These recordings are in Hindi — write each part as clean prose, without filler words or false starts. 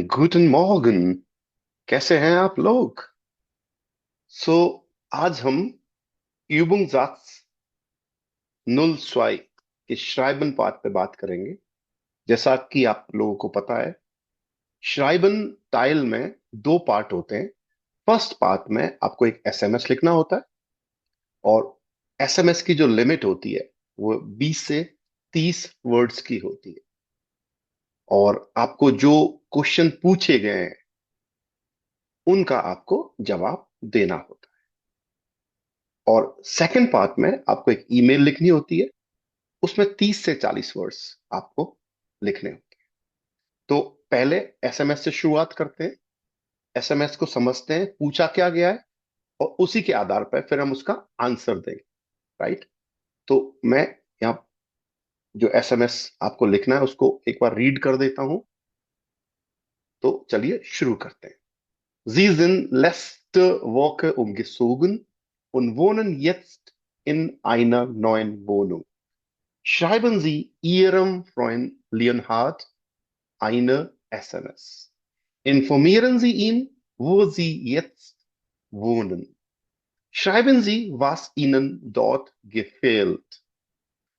Good Morgan. कैसे हैं आप लोग? सो आज हम Übungssatz 02 के श्राइबन पार्ट पे बात करेंगे। जैसा कि आप लोगों को पता है, श्राइबन टाइल में दो पार्ट होते हैं। फर्स्ट पार्ट में आपको एक एसएमएस लिखना होता है, और एसएमएस की जो लिमिट होती है वो 20 से 30 वर्ड्स की होती है। और आपको जो क्वेश्चन पूछे गए हैं उनका आपको जवाब देना होता है। और सेकंड पार्ट में आपको एक ईमेल लिखनी होती है, उसमें 30 से 40 वर्ड्स आपको लिखने होते हैं। तो पहले एसएमएस से शुरुआत करते हैं। एसएमएस को समझते हैं, पूछा क्या गया है, और उसी के आधार पर फिर हम उसका आंसर देंगे। राइट। तो मैं यहाँ जो एसएमएस आपको लिखना है उसको एक बार रीड कर देता हूं। तो चलिए शुरू करते हैं। Sie sind letzte Woche umgezogen und wohnen jetzt in einer neuen Wohnung. Schreiben Sie Ihrem Freund Leonhard eine SMS. Informieren Sie ihn, wo Sie jetzt wohnen. Schreiben Sie, was Ihnen dort gefällt.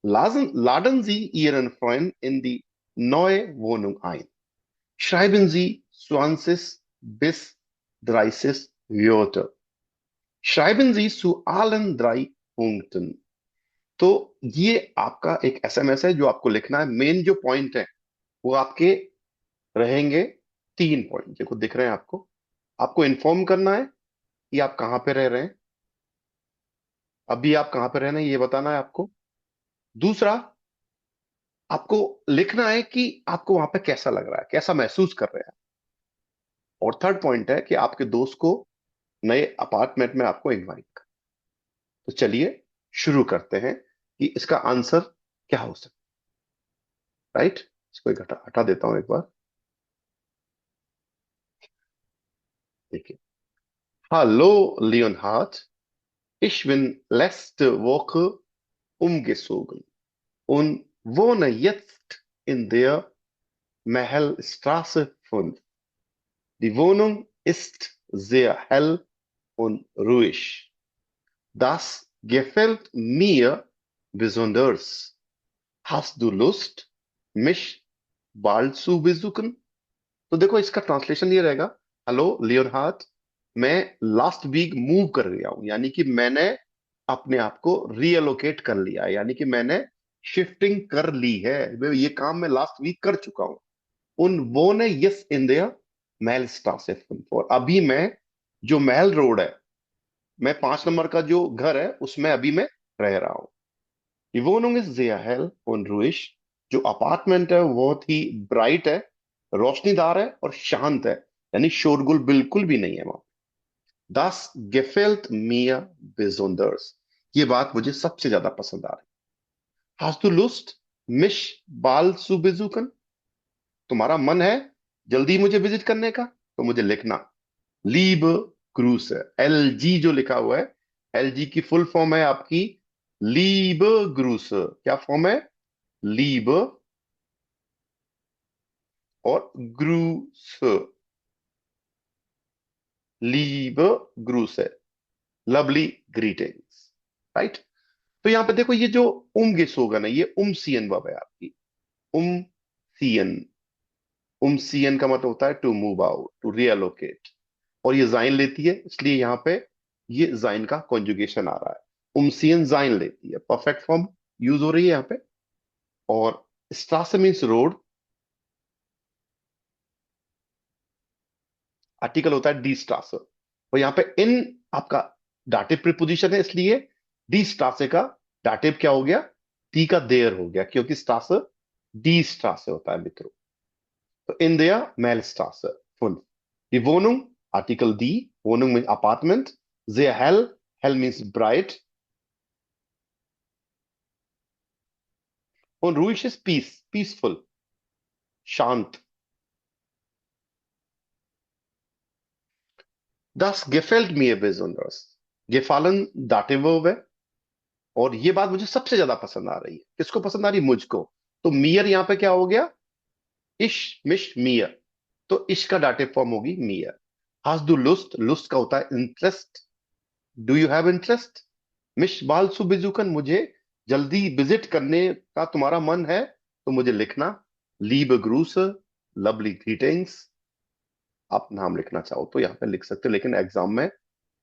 Laden Sie Ihren Freund in die neue Wohnung ein. Schreiben Sie 20 bis 30 Wörter. Schreiben Sie zu allen drei Punkten. तो ये आपका एक एसएमएस है जो आपको लिखना है। मेन जो पॉइंट है वो आपके रहेंगे 3 पॉइंट, देखो दिख रहे हैं आपको। आपको इन्फॉर्म करना है कि आप कहाँ पे रह रहे हैं, अभी आप कहाँ पे रह रहे हैं ये बताना है आपको। दूसरा, आपको लिखना है कि आपको वहां पे कैसा लग रहा है, कैसा महसूस कर रहे हैं। और थर्ड पॉइंट है कि आपके दोस्त को नए अपार्टमेंट में आपको इनवाइट कर। तो चलिए शुरू करते हैं कि इसका आंसर क्या हो सकता है। राइट। इसको एक हटा हटा देता हूं एक बार। देखिए, hello Leonhard, ich bin letzte Woche umgezogen und wohne jetzt in der Mehelstraße 5. Die Wohnung ist sehr hell und ruhig. Das gefällt mir besonders. Hast du Lust, mich bald zu besuchen? तो देखो, इसका ट्रांसलेशन ये रहेगा। हेलो लियोनहार्ड, मैं लास्ट वीक मूव कर गया हूं, यानी कि मैंने अपने आप को रीएलोकेट कर लिया है, यानी कि मैंने शिफ्टिंग कर ली है। ये काम मैं लास्ट वीक कर चुका हूं। उन वो ने yes in their Mahal star और अभी मैं जो महल रोड है, मैं 5 नंबर का जो घर है उसमें अभी मैं रह रहा हूँ। Die Wohnung ist sehr hell und ruhig। जो अपार्टमेंट है वो बहुत ही ब्राइट है, रोशनीदार है और शांत है, यानी शोरगुल बिल्कुल भी नहीं है वहां। Das gefällt mir besonders। ये बात मुझे सबसे ज्यादा पसंद आ रही। Hast du Lust, mich bald zu besuchen? तुम्हारा मन है जल्दी मुझे विजिट करने का? तो मुझे लिखना लीब क्रूस है। एल जी जो लिखा हुआ है, एल जी की फुल फॉर्म है आपकी लीब ग्रूस। क्या फॉर्म है? लीब और ग्रूस। लीब ग्रूस है, लवली ग्रीटिंग्स। राइट। तो यहां पे देखो, ये जो उम गेसोगन है ये उम सीएन वर्ब है आपकी। उम सीएन। उम सीएन का मतलब होता है टू मूव आउट, टू रियलोकेट। और ये जाइन लेती है, इसलिए यहां पे ये जाइन का कॉन्जुगेशन आ रहा है। उमसीएन जाइन लेती है, परफेक्ट फॉर्म यूज हो रही है यहाँ पे। और स्ट्रासे मीन्स रोड, आर्टिकल होता है डी स्ट्रासे। और यहाँ पे इन आपका डाटिव प्रीपोजिशन है, इसलिए डी स्ट्रासे का डाटिव क्या हो गया? टी का देयर हो गया, क्योंकि स्ट्रासे डी स्ट्रासे होता है मित्रों। तो इन दिया मेल स्ट्रासे फुल। Die Wohnung, Artikel die, Wohnung mit Apartment, sehr hell, hell means bright, und ruhig ist peace, peaceful, शांत। Das gefällt mir besonders। gefallen दाटिव वर्ब है, और ये बात मुझे सबसे ज्यादा पसंद आ रही है। किसको पसंद आ रही है? मुझको। तो मियर यहाँ पे क्या हो गया? इश मिश मियर। तो इश का डाटिव फॉर्म होगी मियर। हास दू लुस्ट, लुस्ट का होता है interest. Do you have interest? मिश बाल सुबिजुकन, मुझे जल्दी विजिट करने का तुम्हारा मन है तो मुझे लिखना। Leap gross, lovely greetings. आप नाम लिखना चाहो तो यहाँ पे लिख सकते हो, लेकिन एग्जाम में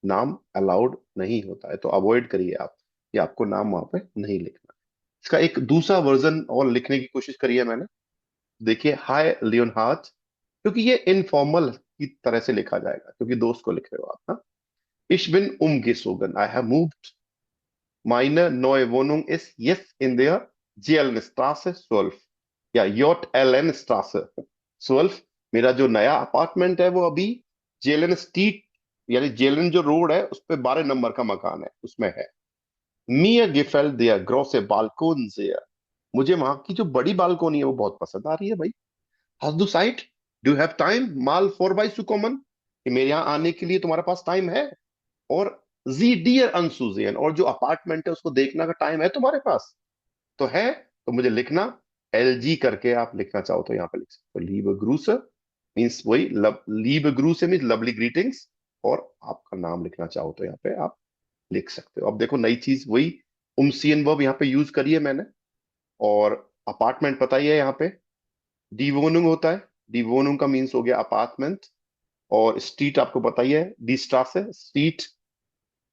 नाम अलाउड नहीं होता है, तो अवॉइड करिए आप, कि आपको नाम वहां पे नहीं लिखना। इसका एक दूसरा वर्जन और लिखने की कोशिश करी है मैंने। देखिए, हाय लियोनहार्ड, क्योंकि ये इनफॉर्मल की तरह से लिखा जाएगा, क्योंकि दोस्त को लिख रहे हो आप ना। Ich bin umgezogen. I have moved. Meine neue Wohnung ist jetzt in der Jelenstraße 12 या JLN Straße 12। मेरा जो नया अपार्टमेंट है वो अभी जेलन स्ट्रीट, यानी जेलन जो रोड है उस पे 12 नंबर का मकान है, उसमें है। Mir gefällt der große Balkon sehr। मुझे वहां की जो बड़ी बालकोनी है वो बहुत पसंद आ रही है भाई। Hast du Zeit? Do you have time? Mal vorbeizukommen? कि मेरे यहाँ आने के लिए तुम्हारे पास टाइम है? और जी डियर अनसुजियन, और जो अपार्टमेंट है उसको देखने का टाइम है तुम्हारे पास? तो है, तो मुझे लिखना। LG करके आप लिखना चाहो तो यहाँ पे लिख सकते हो, लीव ग्रूस मीन्स वही leave gross means lovely greetings. और आपका नाम लिखना चाहो तो यहाँ पे आप लिख सकते हो। अब देखो नई चीज वही उमसीएन वर्ब यहाँ पे यूज करी है मैंने। और अपार्टमेंट पता ही है यहाँ पे डीवोनुंग होता है। डीवोनुंग का मीन्स हो गया अपार्टमेंट। और स्ट्रीट आपको पता ही है, डी स्ट्रास है स्ट्रीट।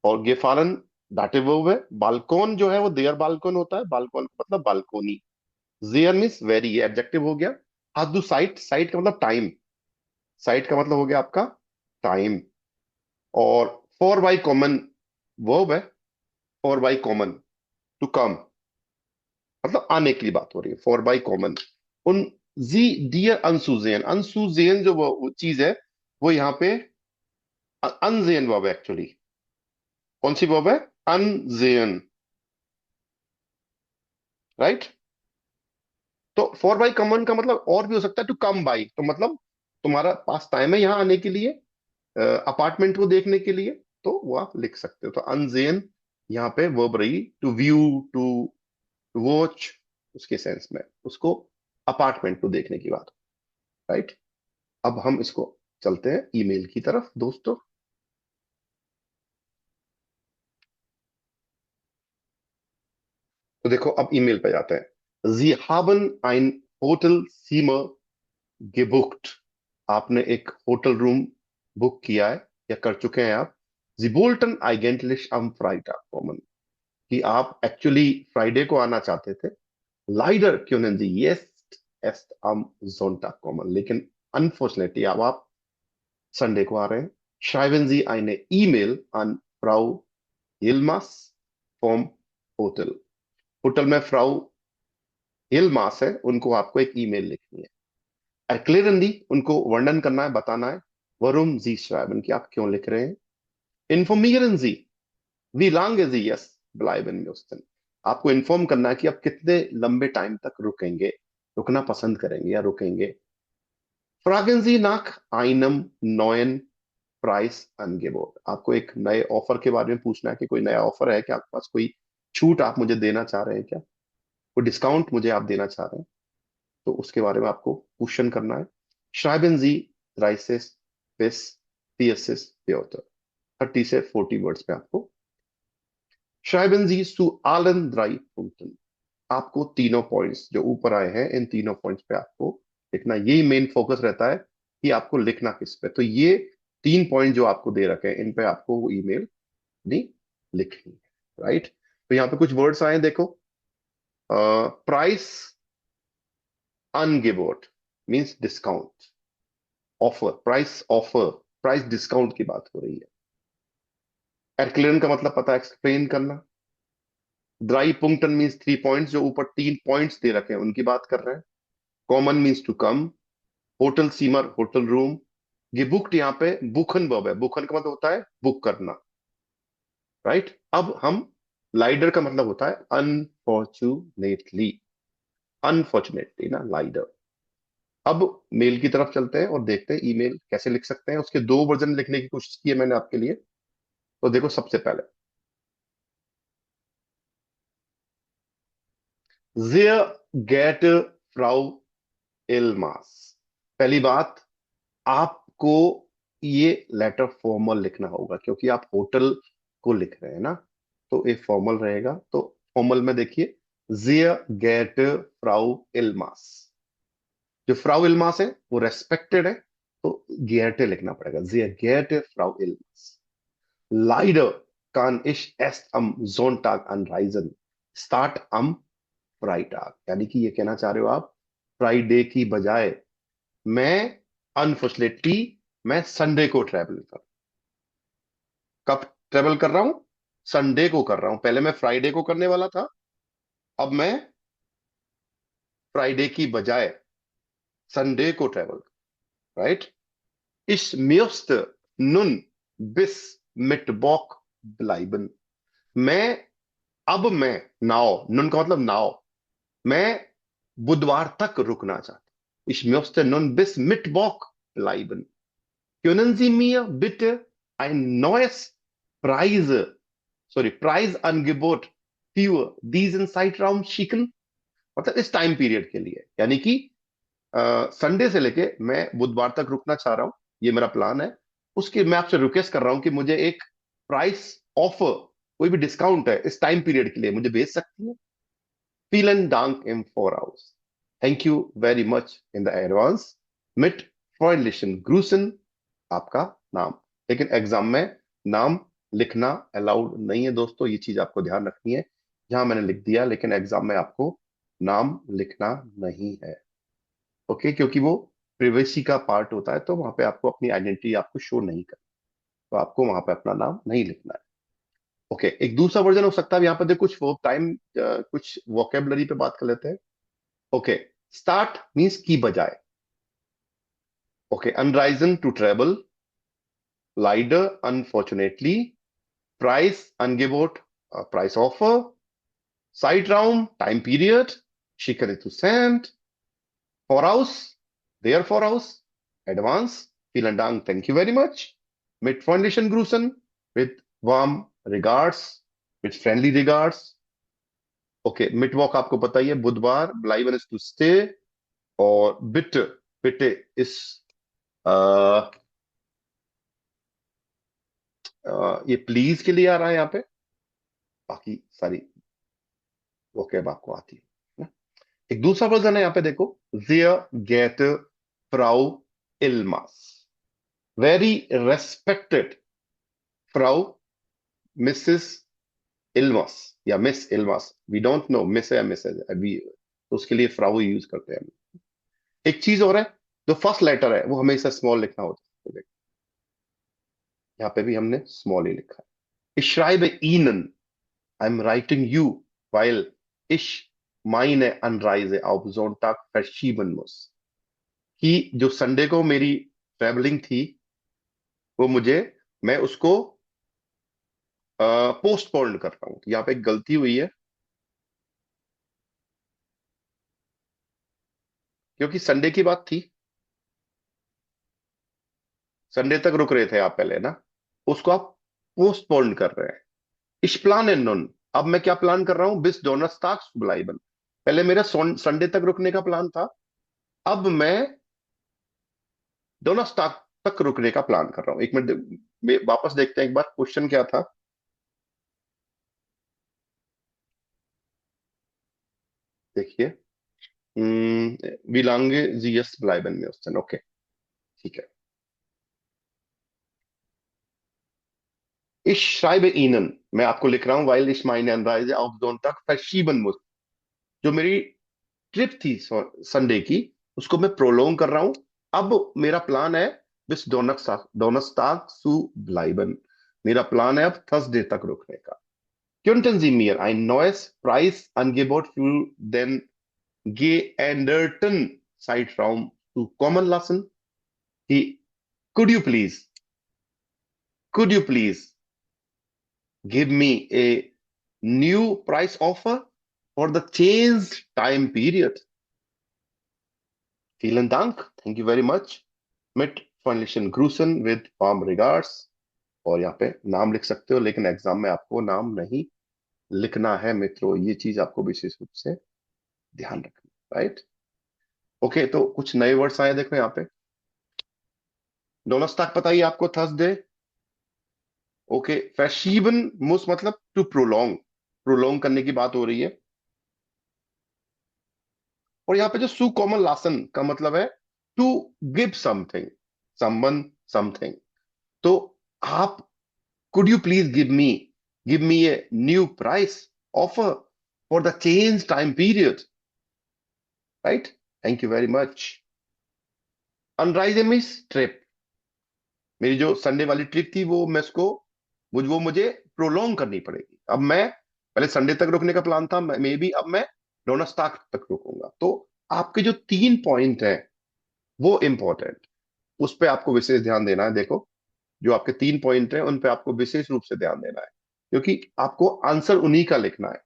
और गेफालन दाटिव वर्ब है। बालकोन जो है वो देयर बालकोन होता है, बालकोन का मतलब बालकोनी। जेयर मीन्स वेरी, ये एडजेक्टिव हो गया। हादू साइट, साइट का मतलब टाइम। साइट का मतलब हो गया आपका टाइम। और फॉर बाई कॉमन वर्ब है। For by common, to come, मतलब आने की बात हो रही है, फॉर बाई कॉमन। उन जी डियर अनसुजेन, अनसुजेन जो वो चीज है वो यहाँ पे अनजेन वर्ब है एक्चुअली। कौन सी वर्ब है? अनजेन, राइट। तो फॉर बाई कमन का मतलब और भी हो सकता है, टू कम बाई, तो मतलब तुम्हारा पास टाइम है यहाँ आने के लिए, अपार्टमेंट को देखने के लिए, तो वो आप लिख सकते हो। तो अनजेन यहाँ पे वर्ब रही, टू व्यू, टू वॉच, उसके सेंस में उसको अपार्टमेंट को देखने की बात, राइट। अब हम इसको चलते हैं ईमेल की तरफ दोस्तों। तो देखो अब ईमेल पे जाते हैं। Sie haben ein Hotelzimmer gebucht। आपने एक होटल रूम बुक किया है या कर चुके हैं आप। Sie wollten eigentlich am Freitag kommen। कि आप एक्चुअली फ्राइडे को आना चाहते थे। Leider können Sie jetzt erst am Sonntag kommen। लेकिन अनफॉर्चुनेटली अब आप संडे को आ रहे हैं। Schreiben Sie eine E-Mail an Frau Yilmaz vom Hotel। Hotel में फ्राउ हिलमास है, उनको आपको एक ईमेल लिखनी है। erklären Sie, उनको वर्णन करना है, बताना है। warum Sie schreiben, कि आप क्यों लिख रहे हैं। informieren Sie, wie lange Sie jetzt bleiben möchten। आपको इन्फॉर्म करना है कि आप कितने लंबे टाइम तक रुकेंगे, रुकना पसंद करेंगे या रुकेंगे। fragen Sie nach einem neuen Preisangebot। आपको एक नए ऑफर के बारे में पूछना है कि कोई नया ऑफर है क्या आपके पास, कोई छूट आप मुझे देना चाह रहे हैं क्या, कोई डिस्काउंट मुझे आप देना चाह रहे हैं, तो उसके बारे में आपको क्वेश्चन करना है। Schreiben Sie 30 bis 40 Wörter। 30 से 40 वर्ड्स पे आपको। Schreiben Sie zu allen 3 Punkten। आपको तीनों पॉइंट्स जो ऊपर आए हैं इन तीनों पॉइंट्स पे आपको लिखना, यही मेन फोकस रहता है कि आपको लिखना किस पे। तो ये 3 पॉइंट जो आपको दे रखे हैं इन पे आपको वो ईमेल नहीं लिखनी है, राइट। तो यहाँ पे कुछ वर्ड्स आए हैं, देखो। प्राइस अनगिवोट means discount. Offer, price offer, price discount की बात हो रही है। एक्सप्लेन का मतलब पता है, एक्सप्लेन करना। ड्राई पुंक्टन मीन्स 3 पॉइंट्स, जो ऊपर 3 पॉइंट्स दे रखे हैं उनकी बात कर रहे हैं। Common means to come. Hotel सीमर, होटल रूम। ये बुक्ड यहाँ पे बुखन वर्ब है, बुखन का मतलब होता है बुक करना, राइट। अब हम लाइडर का मतलब होता है अनफॉर्चुनेटली, अनफॉर्चुनेटली ना लाइडर। अब मेल की तरफ चलते हैं और देखते हैं ईमेल कैसे लिख सकते हैं। उसके 2 वर्जन लिखने की कोशिश की है मैंने आपके लिए। तो देखो सबसे पहले, sehr geehrte Frau Ilmas। पहली बात, आपको ये लेटर फॉर्मल लिखना होगा, क्योंकि आप होटल को लिख रहे हैं ना, तो ये फॉर्मल रहेगा। तो फॉर्मल में देखिए, जिया गेट फ्राउ इल्मास। जो फ्राउ इल्मास है वो रेस्पेक्टेड है, तो गेटे लिखना पड़ेगा, जिया गेट फ्राउ इल्मास। लाइडर कान इश एस्ट अम जोनटाग अनराइजन स्टार्ट अम फ्राइटाग। यानी कि ये कहना चाह रहे हो आप, फ्राइडे की बजाय मैं अनफॉर्चुनेटली मैं संडे को ट्रेवल कर, कब ट्रेवल कर रहा हूं, संडे को कर रहा हूं। पहले मैं फ्राइडे को करने वाला था, अब मैं फ्राइडे की बजाय संडे को ट्रेवल, राइट। इस म्यूस्ट नुन बिस मिटबॉक ब्लाइबन। मैं अब मैं नाउ, नुन का मतलब नाउ, मैं बुधवार तक रुकना चाहता हूं। Ich möchte nun bis Mittwoch bleiben. Können Sie mir bitte ein neues Preise, Preisangebot für diesen Zeitraum schicken? मतलब इस टाइम पीरियड के लिए, यानी कि संडे से लेके मैं बुधवार तक रुकना चाह रहा हूं, ये मेरा प्लान है। उसके मैं आपसे रिक्वेस्ट कर रहा हूं कि मुझे एक प्राइस ऑफर, कोई भी डिस्काउंट है इस टाइम पीरियड के लिए मुझे भेज सकती है। Vielen Dank im Voraus. Thank you very much in the advance. Mit freundlichen Grüßen, आपका नाम। लेकिन एग्जाम में नाम लिखना अलाउड नहीं है दोस्तों, ये चीज आपको ध्यान रखनी है। यहां मैंने लिख दिया, लेकिन एग्जाम में आपको नाम लिखना नहीं है। ओके, क्योंकि वो प्रिवेसी का पार्ट होता है, तो वहां पे आपको अपनी आइडेंटिटी आपको शो नहीं कर, तो आपको वहां पे अपना नाम नहीं लिखना है। ओके, एक दूसरा वर्जन हो सकता है यहाँ पे देखो, कुछ वो टाइम, कुछ वोकेबलरी पे बात कर लेते हैं। ओके, स्टार्ट मीन्स की बजाय। ओके, अनराइजन टू ट्रेवल, लाइडर अनफॉर्चुनेटली, प्राइस अनगिवोट प्राइस ऑफर, साइड राउंड टाइम पीरियड, शिकर to send, voraus, there voraus, advance, vielen Dank, thank you very much, mit freundlichen Grüßen, with warm regards, with friendly regards। Okay, मिट वॉक आपको पता ही है, बुधवार, ब्लाइवन इज टू स्टे, और बिट, बिटे इस, ये प्लीज के लिए आ रहा है यहाँ पे, बाकी सारी वोकैब आपको आती है ना? एक दूसरा वर्जन है यहाँ पे देखो, sehr geehrte Frau Ilmas, very respected फ्राउ मिसेस इल्मास या miss Ilmas, we don't know miss है या मिस है अभी, तो उसके लिए फ्राउ यूज करते हैं हम। एक चीज और है, जो फर्स्ट लेटर है वो हमेशा स्मॉल लिखना होता है, तो देखो यहाँ पे भी हमने स्मॉल ही लिखा है। Ich schreibe Ihnen, I'm writing you, weil ich meine Anreise auf Sonntag verschieben muss। कि जो संडे को मेरी ट्रेवलिंग थी, वो मुझे, मैं उसको पोस्टपोन कर रहा हूँ। तो यहाँ पे एक गलती हुई है, क्योंकि संडे की बात थी, संडे तक रुक रहे थे आप पहले ना, उसको आप पोस्टपोन कर रहे हैं। Ich plane nun, अब मैं क्या प्लान कर रहा हूँ, bis Donnerstag zu bleiben। पहले मेरा संडे तक रुकने का प्लान था, अब मैं डोनास्टाक तक रुकने का प्लान कर रहा हूँ। एक मिनट वापस देखते हैं एक बार, क्वेश्चन क्या था। देखिए, wie lange Sie jetzt bleiben müssen। Okay, ठीक है। Ich schreibe Ihnen, मैं आपको लिख रहा हूँ, weil ich meine Anreise auf Sonntag verschieben muss। जो मेरी ट्रिप थी संडे की, उसको मैं प्रोलोंग कर रहा हूँ। अब मेरा प्लान है bis Donnerstag zu bleiben। मेरा प्लान है अब थर्सडे तक रुकने का। Könnten Sie mir ein neues Preisangebot für den geänderten Zeitraum zukommen lassen? He, could you please, could you please give me a new price offer for the changed time period? Vielen Dank, thank you very much, mit freundlichen Grüßen with warm regards। और यहाँ पे नाम लिख सकते हो, लेकिन एग्जाम में आपको नाम नहीं लिखना है मित्रों, ये चीज आपको विशेष रूप से ध्यान रखना, राइट। ओके, तो कुछ नए वर्ड्स आए देखो यहाँ पे। डोनास्टाक पता ही आपको, थर्सडे। ओके, फैशीबन मुस मतलब टू प्रोलोंग, प्रोलोंग करने की बात हो रही है। और यहाँ पे जो सु कॉमन लासन का मतलब है to give something, someone, something. तो आप, could you please give me a new price offer for the change time period, right. Thank you very much. अनराइज मिस ट्रिप, मेरी जो संडे वाली ट्रिप थी वो मैं उसको, वो मुझे प्रोलॉन्ग करनी पड़ेगी। अब मैं, पहले संडे तक रुकने का प्लान था, मे बी अब मैं डोनास्टाक तक रुकूंगा। तो आपके जो 3 पॉइंट हैं वो इंपॉर्टेंट, उस पे आपको विशेष ध्यान देना है। देखो, जो आपके 3 पॉइंट हैं उन पे आपको विशेष रूप से ध्यान देना है, क्योंकि आपको आंसर उन्हीं का लिखना है,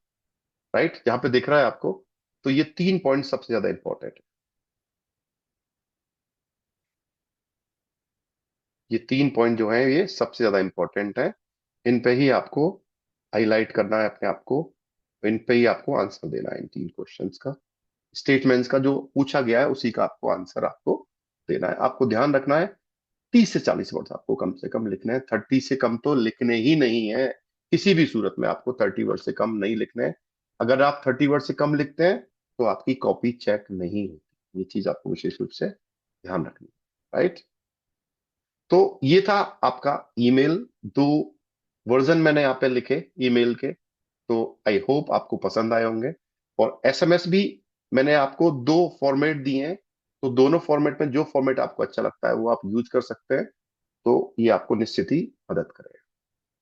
राइट, जहां पे दिख रहा है आपको। तो ये 3 पॉइंट सबसे ज्यादा इंपॉर्टेंट है। ये 3 पॉइंट जो है ये सबसे ज्यादा इंपॉर्टेंट है। इन पे ही आपको हाईलाइट करना है अपने आप को, इन पे ही आपको आंसर देना है। इन 3 क्वेश्चंस का, स्टेटमेंट्स का जो पूछा गया है उसी का आपको आंसर आपको देना है। आपको ध्यान रखना है 30 से 40 वर्ड्स आपको कम से कम लिखने हैं। 30 से कम तो लिखने ही नहीं है, किसी भी सूरत में आपको 30 वर्ड से कम नहीं लिखने हैं। अगर आप 30 वर्ड से कम लिखते हैं तो आपकी कॉपी चेक नहीं होती। ये चीज आपको विशेष रूप से ध्यान रखनी है, राइट। तो ये था आपका ईमेल। 2 वर्जन मैंने यहाँ पे लिखे ईमेल के, तो आई होप आपको पसंद आए होंगे। और एसएमएस भी मैंने आपको 2 फॉर्मेट दिए हैं, तो दोनों फॉर्मेट में जो फॉर्मेट आपको अच्छा लगता है वो आप यूज कर सकते हैं। तो ये आपको निश्चित ही मदद करेगा।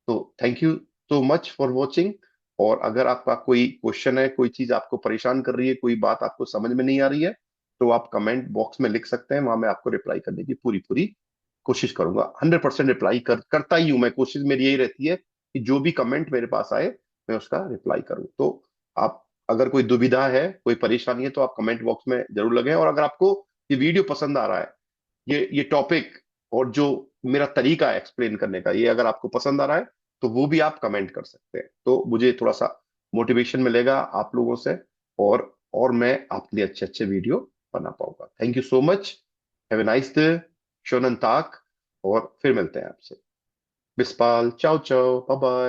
तो thank you so much for watching. और अगर आपका कोई क्वेश्चन है, कोई चीज आपको परेशान कर रही है, कोई बात आपको समझ में नहीं आ रही है, तो आप कमेंट बॉक्स में लिख सकते हैं। वहां मैं आपको रिप्लाई करने की पूरी पूरी कोशिश करूंगा। 100% रिप्लाई करता ही हूं मैं। कोशिश मेरी यही रहती है कि जो भी कमेंट मेरे पास आए मैं उसका रिप्लाई करूं। तो आप, अगर कोई दुविधा है, कोई परेशानी है, तो आप कमेंट बॉक्स में जरूर लगें। और अगर आपको ये वीडियो पसंद आ रहा है, ये टॉपिक और जो मेरा तरीका है एक्सप्लेन करने का, ये अगर आपको पसंद आ रहा है, तो वो भी आप कमेंट कर सकते हैं। तो मुझे थोड़ा सा मोटिवेशन मिलेगा आप लोगों से, और मैं आपके लिए अच्छे अच्छे वीडियो बना पाऊंगा। Thank you so much. Have a nice day. Shonen ताक। और फिर मिलते हैं आपसे। बिस्पाल, चाओ चाओ, बाय बाय।